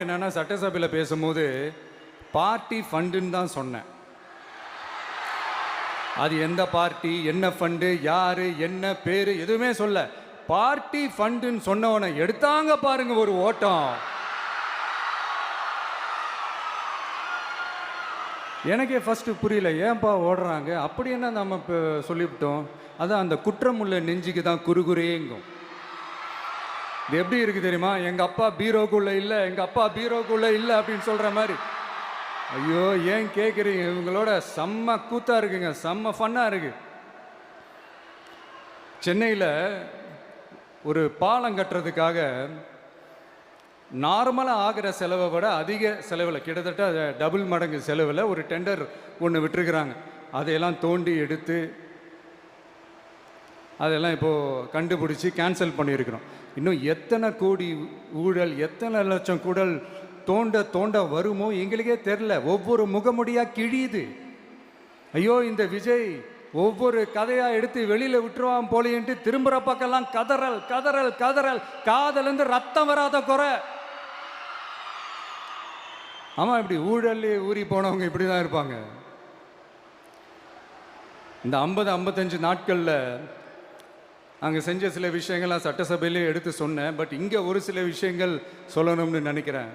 என்னன்னா சட்டசபையில் பேசும்போது பார்ட்டி ஃபண்டுன்னு தான் சொன்னேன். அது எந்த பார்ட்டி, என்ன ஃபண்டு, யாரு, என்ன பேரு எதுவுமே சொல்ல. பார்ட்டி ஃபண்டுன்னு சொன்னவனை எடுத்தாங்க பாருங்க ஒரு ஓட்டம். எனக்கே ஃபர்ஸ்ட் புரியல, ஏன்பா ஓடுறாங்க, அப்படி என்ன நம்ம இப்போ சொல்லிவிட்டோம். அதான் அந்த குற்றம் உள்ள நெஞ்சுக்கு தான் குறுகுறேங்கும். இது எப்படி இருக்கு தெரியுமா? எங்க அப்பா பீரோக்குள்ள இல்லை, எங்க அப்பா பீரோக்குள்ள இல்லை அப்படின்னு சொல்ற மாதிரி. ஐயோ, ஏன் கேட்குறீங்க? இவங்களோட செம்ம கூத்தா இருக்குங்க, செம்ம ஃபன்னா இருக்கு. சென்னையில் ஒரு பாலம் கட்டுறதுக்காக நார்மலாக ஆகிற செலவை விட அதிக செலவில், கிட்டத்தட்ட டபுள் மடங்கு செலவில் ஒரு டெண்டர் ஒன்று விட்டுருக்குறாங்க. அதையெல்லாம் தோண்டி எடுத்து அதெல்லாம் இப்போது கண்டுபிடிச்சி கேன்சல் பண்ணியிருக்கிறோம். இன்னும் எத்தனை கோடி ஊழல், எத்தனை லட்சம் கூடல் தோண்ட தோண்ட வருமோ எங்களுக்கே தெரில. ஒவ்வொரு முகமுடியாக கிழியுது. ஐயோ, இந்த விஜய் ஒவ்வொரு கதையாக எடுத்து வெளியில் விட்டுருவான் போலேன்ட்டு திரும்புகிற பக்கம்லாம் கதறல் கதறல் கதறல். காதலேருந்து ரத்தம் வராத குறை. ஆமாம், இப்படி ஊழல்லே ஊறி போனவங்க இப்படி தான் இருப்பாங்க. இந்த 50-55 நாட்களில் அங்கே செஞ்ச சில விஷயங்கள்லாம் சட்டசபையிலே எடுத்து சொன்னேன். பட் இங்கே ஒரு சில விஷயங்கள் சொல்லணும்னு நினைக்கிறேன்.